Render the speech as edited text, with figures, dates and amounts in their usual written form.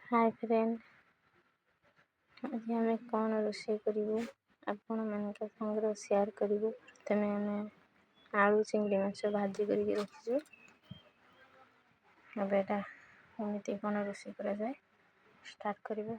Hi friend, आज आम कौन रोषे करूँ आपण मान संगे सेयार करूँ। प्रथमे आम आलू चिंगड़ी माछ भाजी कर रखीचु। अब एटा एमती कौन रोषे करा जाए स्टार्ट करिबा।